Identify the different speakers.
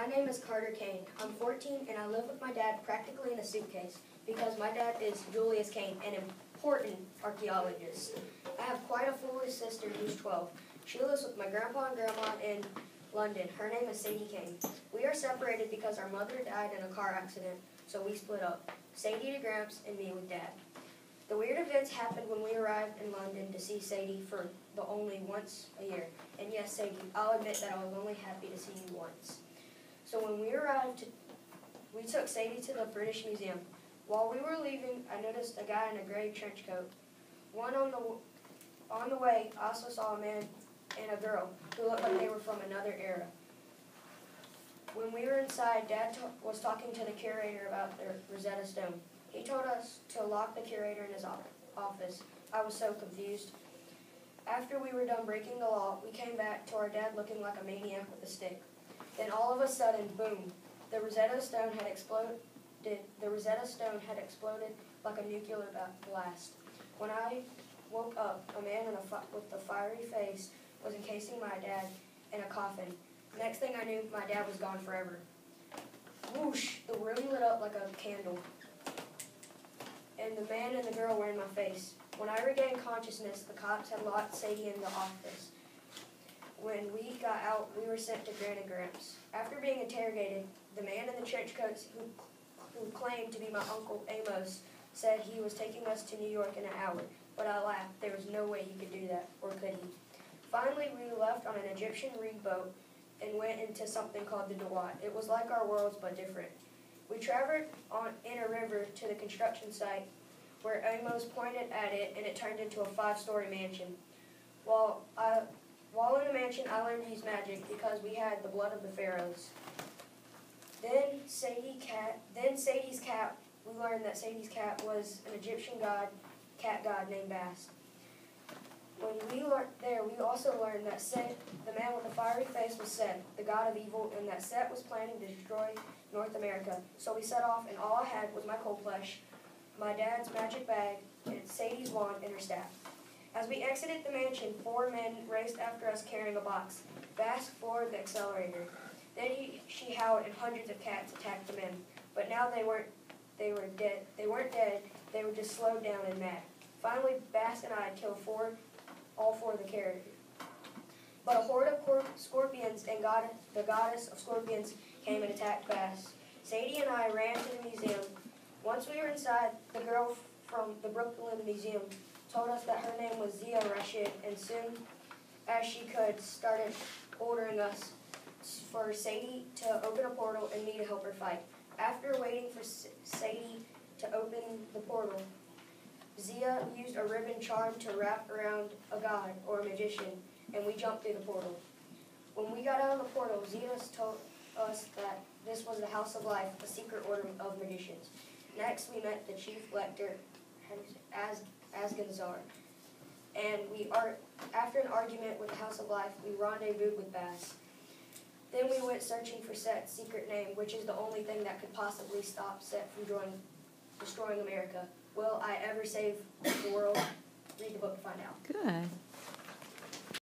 Speaker 1: name is Carter Kane. I'm 14 and I live with my dad practically in a suitcase because my dad is Julius Kane, an important archaeologist. I have quite a foolish sister who's 12. She lives with my grandpa and grandma in London. Her name is Sadie Kane. We are separated because our mother died in a car accident, so we split up. Sadie to Gramps and me with Dad. The weird events happened when we arrived in London to see Sadie for the only once a year. And yes, Sadie, I'll admit that I was only happy to see you once. So when we arrived, we took Sadie to the British Museum. While we were leaving, I noticed a guy in a gray trench coat. On the way, I also saw a man and a girl who looked like they were from another era. When we were inside, Dad was talking to the curator about the Rosetta Stone. He told us to lock the curator in his office. I was so confused. After we were done breaking the law, we came back to our dad looking like a maniac with a stick. Then all of a sudden, boom, the Rosetta Stone had exploded. The Rosetta Stone had exploded like a nuclear blast. When I woke up, a man with a fiery face was encasing my dad in a coffin. Next thing I knew, my dad was gone forever. Whoosh, the room lit up like a candle. And the man and the girl were in my face. When I regained consciousness, the cops had locked Sadie in the office. When we got out, we were sent to Gran and Gramps. After being interrogated, the man in the trench coats who claimed to be my Uncle Amos said he was taking us to New York in an hour. But I laughed. There was no way he could do that, or could he? Finally, we left on an Egyptian reed boat and went into something called the Dawat. It was like our worlds, but different. We traveled in a river to the construction site where Amos pointed at it, and it turned into a 5-story mansion. While in the mansion, I learned to use magic because we had the blood of the pharaohs. Then Sadie's cat, we learned that Sadie's cat was an Egyptian cat god named Bast. When we learned there, we also learned that Set, the man with the fiery face, was Set, the god of evil, and that Set was planning to destroy North America. So we set off, and all I had was my cold flesh, my dad's magic bag, and Sadie's wand and her staff. As we exited the mansion, 4 men raced after us carrying a box. Bast floored the accelerator. Then she howled, and hundreds of cats attacked the men. But now they weren't dead. They weren't dead. They were just slowed down and mad. Finally, Bast and I killed all four of the carriers. But a horde of scorpions and the goddess of scorpions came and attacked Bast. Sadie and I ran to the museum. Once we were inside, the girl from the Brooklyn Museum told us that her name was Zia Rashid, and soon as she could, started ordering us for Sadie to open a portal and me to help her fight. After waiting for Sadie to open the portal, Zia used a ribbon charm to wrap around a god or a magician, and we jumped through the portal. When we got out of the portal, Zia told us that this was the House of Life, a secret order of magicians. Next, we met the chief lector, Asganzar, and after an argument with the House of Life, we rendezvoused with Bast. Then we went searching for Set's secret name, which is the only thing that could possibly stop Set from destroying America. Will I ever save the world? Read the book to find out.
Speaker 2: Good.